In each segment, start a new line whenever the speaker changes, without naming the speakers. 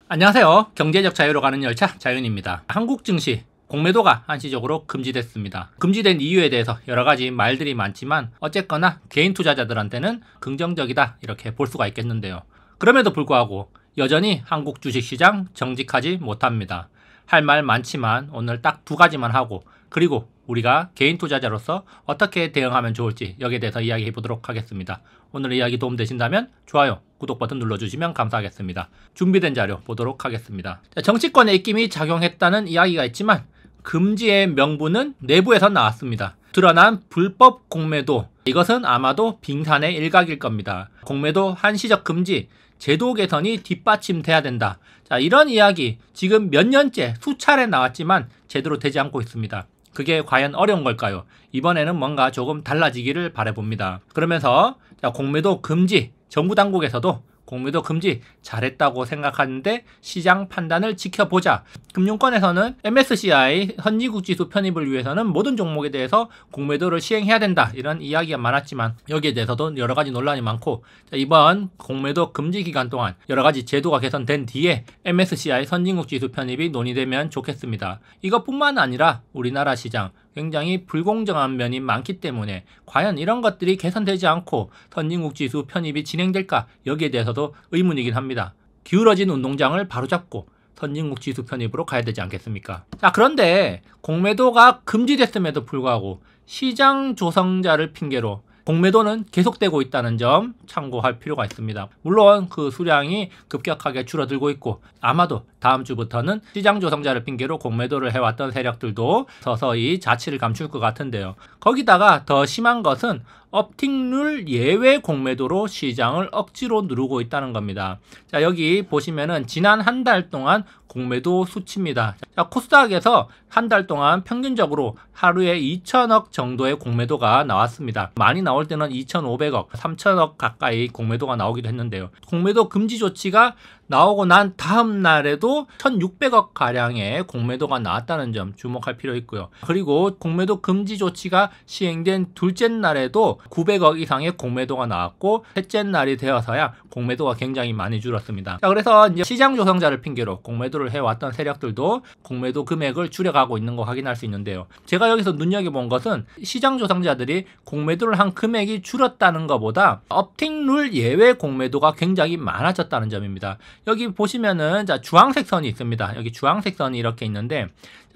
안녕하세요. 경제적 자유로 가는 열차 자윤입니다. 한국 증시 공매도가 한시적으로 금지됐습니다. 금지된 이유에 대해서 여러가지 말들이 많지만 어쨌거나 개인 투자자들한테는 긍정적이다 이렇게 볼 수가 있겠는데요. 그럼에도 불구하고 여전히 한국 주식시장 정직하지 못합니다. 할 말 많지만 오늘 딱 두 가지만 하고, 그리고 우리가 개인 투자자로서 어떻게 대응하면 좋을지 여기에 대해서 이야기해 보도록 하겠습니다. 오늘 이야기 도움되신다면 좋아요, 구독 버튼 눌러주시면 감사하겠습니다. 준비된 자료 보도록 하겠습니다. 정치권의 입김이 작용했다는 이야기가 있지만 금지의 명분은 내부에서 나왔습니다. 드러난 불법 공매도, 이것은 아마도 빙산의 일각일 겁니다. 공매도 한시적 금지, 제도 개선이 뒷받침돼야 된다. 자, 이런 이야기 지금 몇 년째 수차례 나왔지만 제대로 되지 않고 있습니다. 그게 과연 어려운 걸까요? 이번에는 뭔가 조금 달라지기를 바라봅니다. 그러면서 공매도 금지, 정부 당국에서도 공매도 금지 잘했다고 생각하는데 시장 판단을 지켜보자. 금융권에서는 MSCI 선진국지수 편입을 위해서는 모든 종목에 대해서 공매도를 시행해야 된다, 이런 이야기가 많았지만 여기에 대해서도 여러가지 논란이 많고, 이번 공매도 금지 기간 동안 여러가지 제도가 개선된 뒤에 MSCI 선진국지수 편입이 논의되면 좋겠습니다. 이것뿐만 아니라 우리나라 시장 굉장히 불공정한 면이 많기 때문에 과연 이런 것들이 개선되지 않고 선진국지수 편입이 진행될까, 여기에 대해서도 의문이긴 합니다. 기울어진 운동장을 바로잡고 선진국지수 편입으로 가야 되지 않겠습니까? 자, 그런데 공매도가 금지됐음에도 불구하고 시장 조성자를 핑계로 공매도는 계속되고 있다는 점 참고할 필요가 있습니다. 물론 그 수량이 급격하게 줄어들고 있고 아마도 다음 주부터는 시장 조성자를 핑계로 공매도를 해왔던 세력들도 서서히 자취를 감출 것 같은데요. 거기다가 더 심한 것은 업틱룰 예외 공매도로 시장을 억지로 누르고 있다는 겁니다. 자, 여기 보시면은 지난 한 달 동안 공매도 수치입니다. 자, 코스닥에서 한 달 동안 평균적으로 하루에 2천억 정도의 공매도가 나왔습니다. 많이 나올 때는 2,500억, 3천억 가까이 공매도가 나오기도 했는데요. 공매도 금지 조치가 나오고 난 다음 날에도 1,600억 가량의 공매도가 나왔다는 점 주목할 필요 있고요. 그리고 공매도 금지 조치가 시행된 둘째 날에도 900억 이상의 공매도가 나왔고, 셋째 날이 되어서야 공매도가 굉장히 많이 줄었습니다. 자, 그래서 이제 시장 조성자를 핑계로 공매도를 해왔던 세력들도 공매도 금액을 줄여가고 있는 거 확인할 수 있는데요. 제가 여기서 눈여겨본 것은 시장 조성자들이 공매도를 한 금액이 줄었다는 것보다 업틱룰 예외 공매도가 굉장히 많아졌다는 점입니다. 여기 보시면은 주황색 선이 있습니다. 여기 주황색 선이 이렇게 있는데,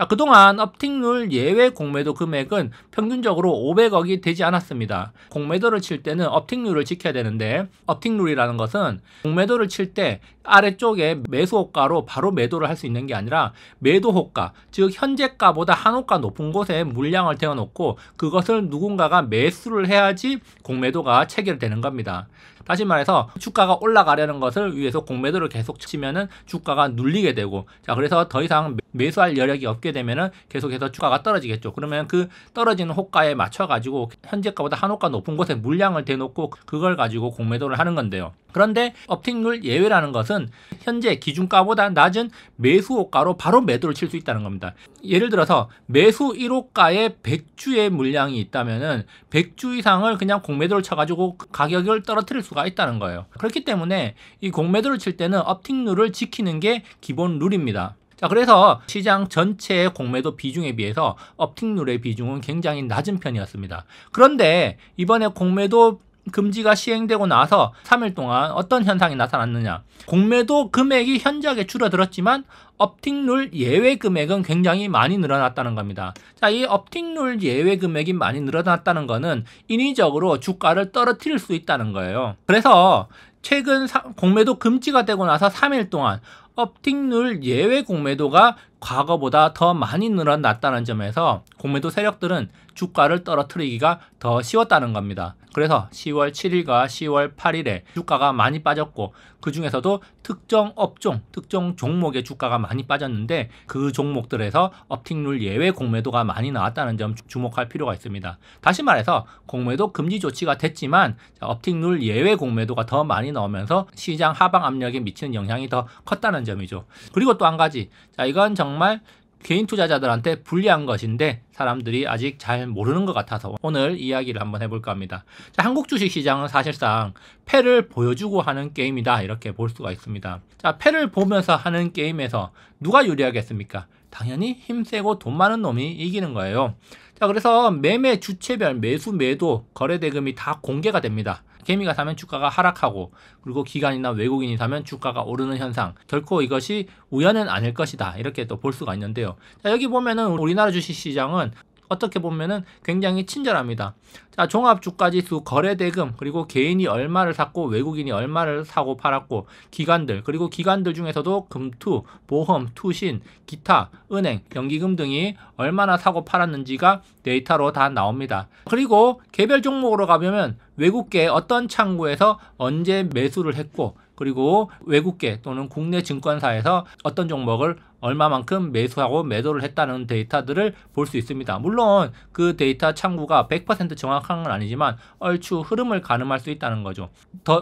그동안 업틱룰 예외 공매도 금액은 평균적으로 500억이 되지 않았습니다. 공매도를 칠 때는 업틱룰을 지켜야 되는데, 업틱룰이라는 것은 공매도를 칠 때 아래쪽에 매수 호가로 바로 매도를 할 수 있는 게 아니라 매도 호가, 즉 현재가보다 한 호가 높은 곳에 물량을 대어놓고 그것을 누군가가 매수를 해야지 공매도가 체결되는 겁니다. 다시 말해서 주가가 올라가려는 것을 위해서 공매도를 계속 치면은 주가가 눌리게 되고, 자, 그래서 더 이상 매수할 여력이 없게 되면은 계속해서 주가가 떨어지겠죠. 그러면 그 떨어지는 호가에 맞춰 가지고 현재가보다 한 호가 높은 곳에 물량을 대놓고 그걸 가지고 공매도를 하는 건데요. 그런데 업틱룰 예외라는 것은 현재 기준가보다 낮은 매수 호가로 바로 매도를 칠 수 있다는 겁니다. 예를 들어서 매수 1호가에 100주의 물량이 있다면은 100주 이상을 그냥 공매도를 쳐가지고 가격을 떨어뜨릴 수가 있다는 거예요. 그렇기 때문에 이 공매도를 칠 때는 업틱룰을 지키는 게 기본 룰입니다. 자, 그래서 시장 전체의 공매도 비중에 비해서 업틱룰의 비중은 굉장히 낮은 편이었습니다. 그런데 이번에 공매도 금지가 시행되고 나서 3일 동안 어떤 현상이 나타났느냐, 공매도 금액이 현저하게 줄어들었지만 업틱룰 예외 금액은 굉장히 많이 늘어났다는 겁니다. 자, 이 업틱룰 예외 금액이 많이 늘어났다는 거는 인위적으로 주가를 떨어뜨릴 수 있다는 거예요. 그래서 최근 공매도 금지가 되고 나서 3일 동안 업틱룰 예외 공매도가 과거보다 더 많이 늘어났다는 점에서 공매도 세력들은 주가를 떨어뜨리기가 더 쉬웠다는 겁니다. 그래서 10월 7일과 10월 8일에 주가가 많이 빠졌고, 그 중에서도 특정 업종, 특정 종목의 주가가 많이 빠졌는데 그 종목들에서 업틱룰 예외 공매도가 많이 나왔다는 점 주목할 필요가 있습니다. 다시 말해서 공매도 금지 조치가 됐지만 업틱룰 예외 공매도가 더 많이 나오면서 시장 하방 압력에 미치는 영향이 더 컸다는 점이죠. 그리고 또 한 가지, 자, 이건 정말 개인 투자자들한테 불리한 것인데 사람들이 아직 잘 모르는 것 같아서 오늘 이야기를 한번 해볼까 합니다. 자, 한국 주식시장은 사실상 패를 보여주고 하는 게임이다 이렇게 볼 수가 있습니다. 자, 패를 보면서 하는 게임에서 누가 유리하겠습니까? 당연히 힘세고 돈 많은 놈이 이기는 거예요. 자, 그래서 매매 주체별 매수 매도 거래 대금이 다 공개가 됩니다. 개미가 사면 주가가 하락하고, 그리고 기관이나 외국인이 사면 주가가 오르는 현상, 결코 이것이 우연은 아닐 것이다 이렇게 또 볼 수가 있는데요. 자, 여기 보면은 우리나라 주식시장은 어떻게 보면은 굉장히 친절합니다. 자, 종합주가지수, 거래대금, 그리고 개인이 얼마를 샀고 외국인이 얼마를 사고 팔았고, 기관들, 그리고 기관들 중에서도 금투, 보험, 투신, 기타, 은행, 연기금 등이 얼마나 사고 팔았는지가 데이터로 다 나옵니다. 그리고 개별 종목으로 가보면 외국계 어떤 창구에서 언제 매수를 했고, 그리고 외국계 또는 국내 증권사에서 어떤 종목을 얼마만큼 매수하고 매도를 했다는 데이터들을 볼 수 있습니다. 물론 그 데이터 창구가 100% 정확한 건 아니지만 얼추 흐름을 가늠할 수 있다는 거죠.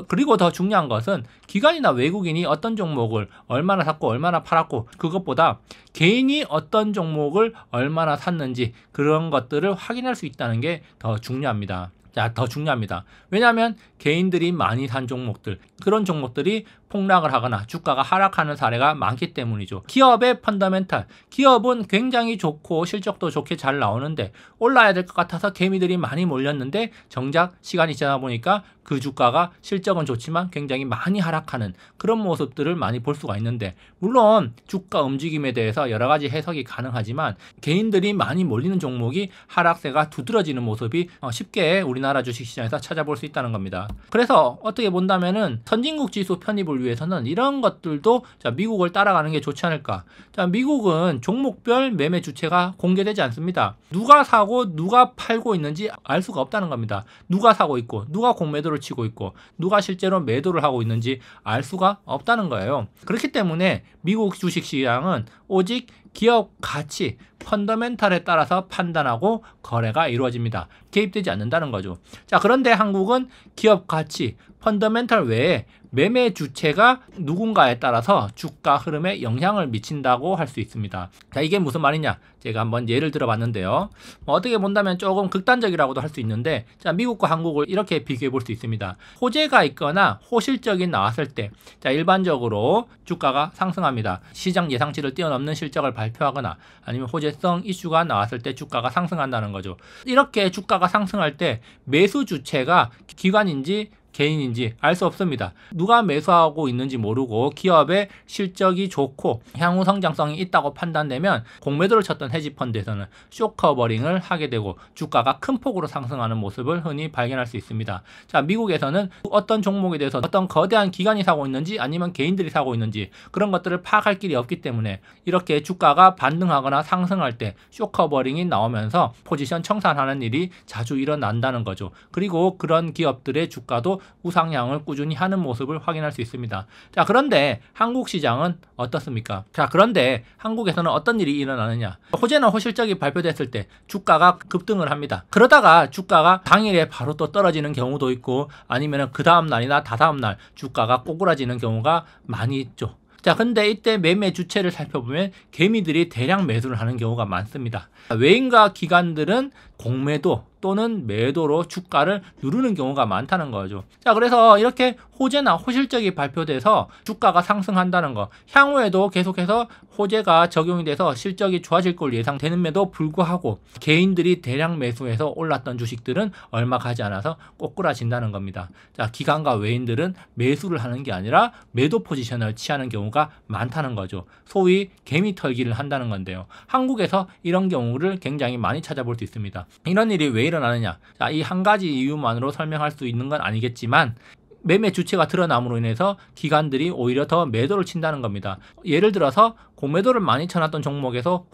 그리고 더 중요한 것은 기관이나 외국인이 어떤 종목을 얼마나 샀고 얼마나 팔았고, 그것보다 개인이 어떤 종목을 얼마나 샀는지 그런 것들을 확인할 수 있다는 게 더 중요합니다. 자, 더 중요합니다. 왜냐하면 개인들이 많이 산 종목들, 그런 종목들이 폭락을 하거나 주가가 하락하는 사례가 많기 때문이죠. 기업의 펀더멘탈, 기업은 굉장히 좋고 실적도 좋게 잘 나오는데 올라야 될 것 같아서 개미들이 많이 몰렸는데 정작 시간이 지나다 보니까 그 주가가 실적은 좋지만 굉장히 많이 하락하는 그런 모습들을 많이 볼 수가 있는데, 물론 주가 움직임에 대해서 여러 가지 해석이 가능하지만 개인들이 많이 몰리는 종목이 하락세가 두드러지는 모습이 쉽게 우리나라 주식시장에서 찾아볼 수 있다는 겁니다. 그래서 어떻게 본다면은 선진국 지수 편입을 위해서는 이런 것들도 자, 미국을 따라가는 게 좋지 않을까. 자, 미국은 종목별 매매 주체가 공개되지 않습니다. 누가 사고 누가 팔고 있는지 알 수가 없다는 겁니다. 누가 사고 있고 누가 공매도를 치고 있고 누가 실제로 매도를 하고 있는지 알 수가 없다는 거예요. 그렇기 때문에 미국 주식시장은 오직 기업 가치, 펀더멘탈에 따라서 판단하고 거래가 이루어집니다. 개입되지 않는다는 거죠. 자, 그런데 한국은 기업 가치, 펀더멘탈 외에 매매 주체가 누군가에 따라서 주가 흐름에 영향을 미친다고 할 수 있습니다. 자, 이게 무슨 말이냐? 제가 한번 예를 들어 봤는데요. 어떻게 본다면 조금 극단적이라고도 할 수 있는데, 자, 미국과 한국을 이렇게 비교해 볼 수 있습니다. 호재가 있거나 호실적이 나왔을 때, 자, 일반적으로 주가가 상승합니다. 시장 예상치를 뛰어넘는 실적을 발표하거나 아니면 호재성 이슈가 나왔을 때 주가가 상승한다는 거죠. 이렇게 주가가 상승할 때 매수 주체가 기관인지 개인인지 알 수 없습니다. 누가 매수하고 있는지 모르고 기업의 실적이 좋고 향후 성장성이 있다고 판단되면 공매도를 쳤던 헤지펀드에서는 숏커버링을 하게 되고 주가가 큰 폭으로 상승하는 모습을 흔히 발견할 수 있습니다. 자, 미국에서는 어떤 종목에 대해서 어떤 거대한 기관이 사고 있는지 아니면 개인들이 사고 있는지 그런 것들을 파악할 길이 없기 때문에 이렇게 주가가 반등하거나 상승할 때 숏커버링이 나오면서 포지션 청산하는 일이 자주 일어난다는 거죠. 그리고 그런 기업들의 주가도 우상향을 꾸준히 하는 모습을 확인할 수 있습니다. 자, 그런데 한국 시장은 어떻습니까? 자, 그런데 한국에서는 어떤 일이 일어나느냐? 호재나 호실적이 발표됐을 때 주가가 급등을 합니다. 그러다가 주가가 당일에 바로 또 떨어지는 경우도 있고 아니면 그 다음 날이나 다다음 날 주가가 꼬꾸라지는 경우가 많이 있죠. 자, 근데 이때 매매 주체를 살펴보면 개미들이 대량 매수를 하는 경우가 많습니다. 외인과 기관들은 공매도 또는 매도로 주가를 누르는 경우가 많다는 거죠. 자, 그래서 이렇게 호재나 호실적이 발표돼서 주가가 상승한다는 거, 향후에도 계속해서 호재가 적용이 돼서 실적이 좋아질 걸 예상되는데도 불구하고 개인들이 대량 매수해서 올랐던 주식들은 얼마 가지 않아서 꼬꾸라진다는 겁니다. 자, 기관과 외인들은 매수를 하는 게 아니라 매도 포지션을 취하는 경우가 많다는 거죠. 소위 개미 털기를 한다는 건데요. 한국에서 이런 경우를 굉장히 많이 찾아볼 수 있습니다. 이런 일이 왜 일어나느냐? 자, 이 한 가지 이유만으로 설명할 수 있는 건 아니겠지만 매매 주체가 드러남으로 인해서 기관들이 오히려 더 매도를 친다는 겁니다. 예를 들어서 공매도를 많이 쳐놨던 종목에서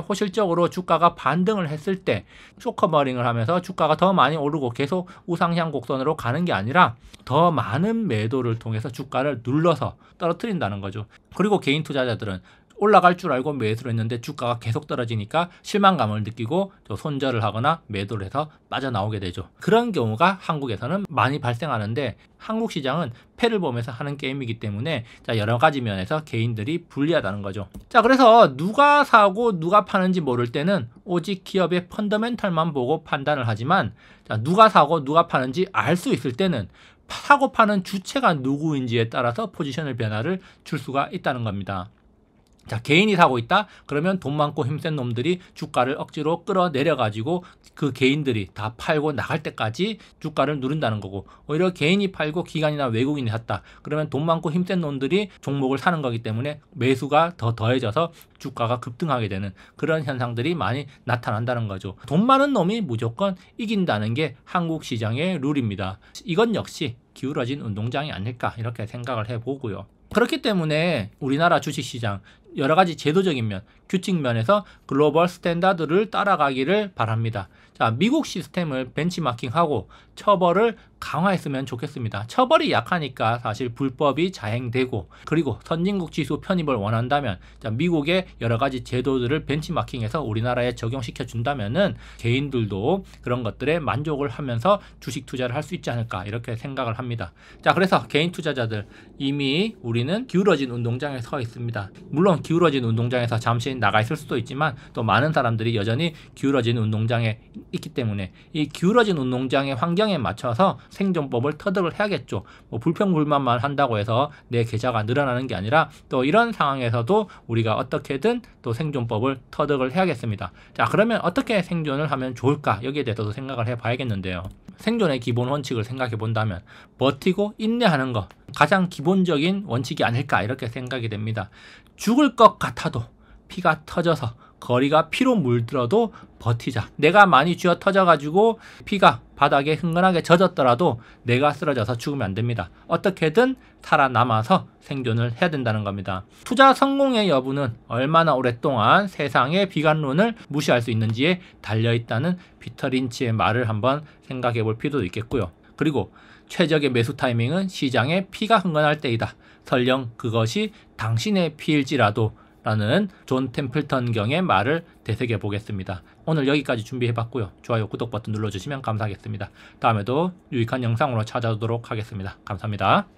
호실적으로 주가가 반등을 했을 때 숏커버링을 하면서 주가가 더 많이 오르고 계속 우상향 곡선으로 가는 게 아니라 더 많은 매도를 통해서 주가를 눌러서 떨어뜨린다는 거죠. 그리고 개인 투자자들은 올라갈 줄 알고 매수를 했는데 주가가 계속 떨어지니까 실망감을 느끼고 또 손절을 하거나 매도를 해서 빠져나오게 되죠. 그런 경우가 한국에서는 많이 발생하는데 한국 시장은 패를 보면서 하는 게임이기 때문에 여러 가지 면에서 개인들이 불리하다는 거죠. 자, 그래서 누가 사고 누가 파는지 모를 때는 오직 기업의 펀더멘털만 보고 판단을 하지만 누가 사고 누가 파는지 알 수 있을 때는 사고 파는 주체가 누구인지에 따라서 포지션을 변화를 줄 수가 있다는 겁니다. 자, 개인이 사고 있다? 그러면 돈 많고 힘센 놈들이 주가를 억지로 끌어내려 가지고 그 개인들이 다 팔고 나갈 때까지 주가를 누른다는 거고, 오히려 개인이 팔고 기관이나 외국인이 샀다 그러면 돈 많고 힘센 놈들이 종목을 사는 거기 때문에 매수가 더 더해져서 주가가 급등하게 되는 그런 현상들이 많이 나타난다는 거죠. 돈 많은 놈이 무조건 이긴다는 게 한국 시장의 룰입니다. 이건 역시 기울어진 운동장이 아닐까 이렇게 생각을 해보고요. 그렇기 때문에 우리나라 주식시장 여러 가지 제도적인 면, 규칙 면에서 글로벌 스탠다드를 따라가기를 바랍니다. 자, 미국 시스템을 벤치마킹하고 처벌을 강화했으면 좋겠습니다. 처벌이 약하니까 사실 불법이 자행되고, 그리고 선진국 지수 편입을 원한다면 미국의 여러 가지 제도들을 벤치마킹해서 우리나라에 적용시켜 준다면은 개인들도 그런 것들에 만족을 하면서 주식 투자를 할 수 있지 않을까 이렇게 생각을 합니다. 자, 그래서 개인 투자자들 이미 우리는 기울어진 운동장에 서 있습니다. 물론 기울어진 운동장에서 잠시 나가 있을 수도 있지만 또 많은 사람들이 여전히 기울어진 운동장에 있기 때문에 이 기울어진 운동장의 환경에 맞춰서 생존법을 터득을 해야겠죠. 뭐 불평불만만 한다고 해서 내 계좌가 늘어나는 게 아니라 또 이런 상황에서도 우리가 어떻게든 또 생존법을 터득을 해야겠습니다. 자, 그러면 어떻게 생존을 하면 좋을까? 여기에 대해서도 생각을 해봐야겠는데요. 생존의 기본 원칙을 생각해 본다면 버티고 인내하는 것, 가장 기본적인 원칙이 아닐까 이렇게 생각이 됩니다. 죽을 것 같아도 피가 터져서 거리가 피로 물들어도 버티자. 내가 많이 쥐어 터져가지고 피가 바닥에 흥건하게 젖었더라도 내가 쓰러져서 죽으면 안 됩니다. 어떻게든 살아남아서 생존을 해야 된다는 겁니다. 투자 성공의 여부는 얼마나 오랫동안 세상의 비관론을 무시할 수 있는지에 달려있다는 피터 린치의 말을 한번 생각해 볼 필요도 있겠고요. 그리고 최적의 매수 타이밍은 시장에 피가 흥건할 때이다. 설령 그것이 당신의 피일지라도 라는 존 템플턴 경의 말을 되새겨 보겠습니다. 오늘 여기까지 준비해봤고요. 좋아요, 구독 버튼 눌러주시면 감사하겠습니다. 다음에도 유익한 영상으로 찾아오도록 하겠습니다. 감사합니다.